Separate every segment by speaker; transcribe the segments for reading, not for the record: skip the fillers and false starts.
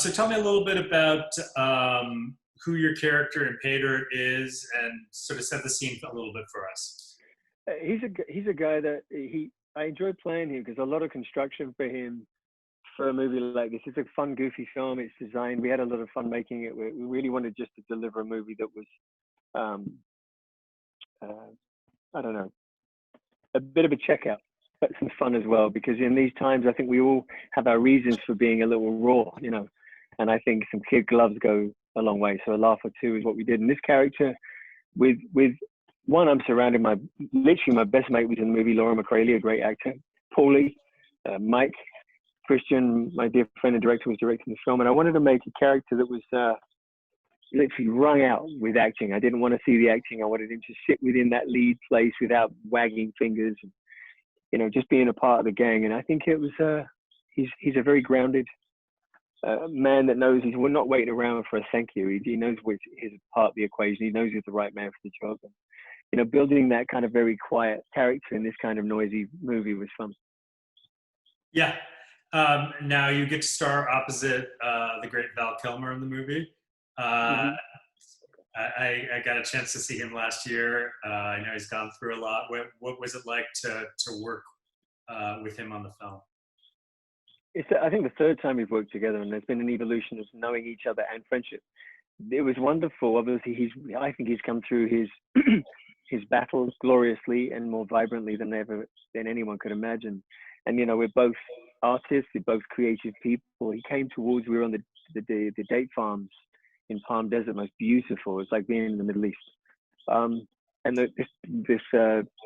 Speaker 1: So tell me a little bit about who your character in Paydirt is, and sort of set the scene a little bit for us.
Speaker 2: He's a guy that I enjoy playing him because a lot of construction for him for a movie like this. It's a fun, goofy film. It's designed. We had a lot of fun making it. We really wanted just to deliver a movie that was, I don't know, a bit of a checkout, but some fun as well. Because in these times, I think we all have our reasons for being a little raw, you know. And I think some kid gloves go a long way. So a laugh or two is what we did. And this character, with one, I'm surrounded by literally my best mate was in the movie, Laura McCraley, a great actor. Paulie, Mike, Christian, my dear friend and director, was directing the film. And I wanted to make a character that was literally wrung out with acting. I didn't want to see the acting. I wanted him to sit within that lead place without wagging fingers, and, you know, just being a part of the gang. And I think it was, he's a very grounded man that knows we're not waiting around for a thank you. He knows which is part of the equation. He knows he's the right man for the job. And, you know, building that kind of very quiet character in this kind of noisy movie was fun.
Speaker 1: Yeah. Now you get to star opposite the great Val Kilmer in the movie. I got a chance to see him last year. I know he's gone through a lot. What was it like to work with him on the film?
Speaker 2: It's, I think, the third time we've worked together, and there's been an evolution of knowing each other and friendship. It was wonderful. Obviously, I think he's come through his his battles gloriously and more vibrantly than anyone could imagine. And, you know, we're both artists, we're both creative people. He came towards, we were on the date farms in Palm Desert, most beautiful. It's like being in the Middle East. And this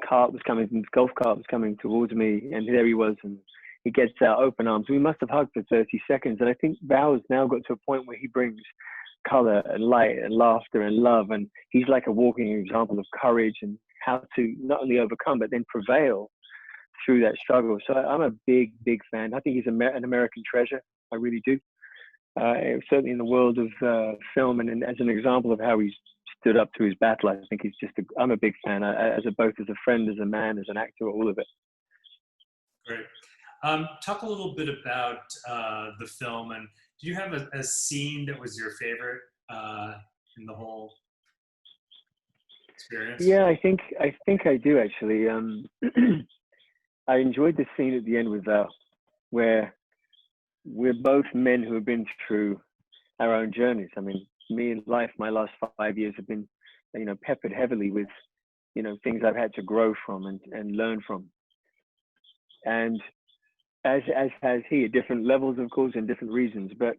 Speaker 2: cart was coming, this golf cart was coming towards me, and there he was, and he gets out open arms. We must have hugged for 30 seconds. And I think Val's now got to a point where he brings color and light and laughter and love. And he's like a walking example of courage and how to not only overcome, but then prevail through that struggle. So I'm a big, big fan. I think he's an American treasure. I really do. Certainly in the world of film, and as an example of how he's stood up to his battle, I think he's I'm a big fan, both as a friend, as a man, as an actor, all of it.
Speaker 1: Great. Talk a little bit about the film, and do you have a scene that was your favorite in the whole experience?
Speaker 2: Yeah, I think I do actually. I enjoyed the scene at the end with Val, where we're both men who have been through our own journeys. I mean, me in life, my last 5 years have been, you know, peppered heavily with, you know, things I've had to grow from and learn from. And as has he, at different levels, of course, and different reasons. But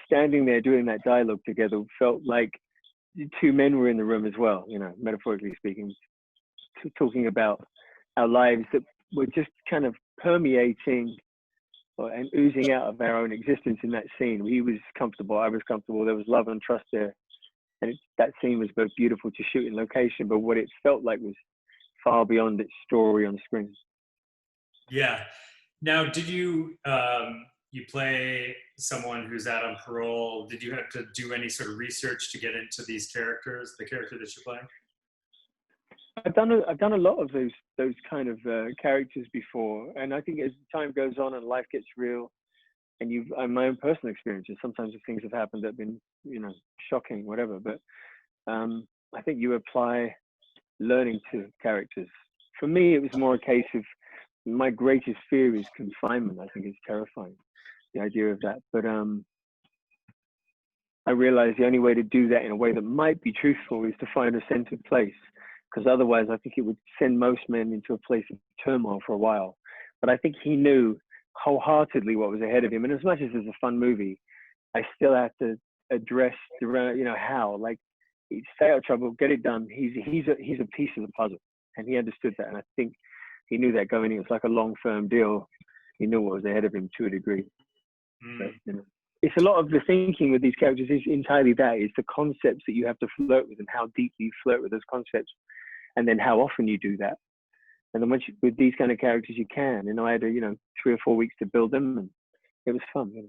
Speaker 2: standing there doing that dialogue together felt like two men were in the room as well, you know, metaphorically speaking, talking about our lives that were just kind of permeating and oozing out of our own existence in that scene. He was comfortable, I was comfortable, there was love and trust there. And that scene was both beautiful to shoot in location, but what it felt like was far beyond its story on screen.
Speaker 1: Yeah. Now, did you play someone who's out on parole? Did you have to do any sort of research to get into these characters, the character that you're playing?
Speaker 2: I've done a lot of those kind of characters before, and I think as time goes on and life gets real, and my own personal experiences, sometimes things have happened that have been, you know, shocking, whatever. But I think you apply learning to characters. For me, it was more a case of my greatest fear is confinement. I think it's terrifying, the idea of that. But I realized the only way to do that in a way that might be truthful is to find a centered place, because otherwise I think it would send most men into a place of turmoil for a while. But I think he knew wholeheartedly what was ahead of him. And as much as it's a fun movie, I still have to address the, you know, how, like, stay out of trouble, get it done. He's a piece of the puzzle, and he understood that. And I think he knew that going in. It was like a long, firm deal. He knew what was ahead of him to a degree. But, you know, it's a lot of the thinking with these characters is entirely that. It's the concepts that you have to flirt with and how deeply you flirt with those concepts, and then how often you do that. And then with these kind of characters, you can. You know, I had 3 or 4 weeks to build them, and it was fun. You know.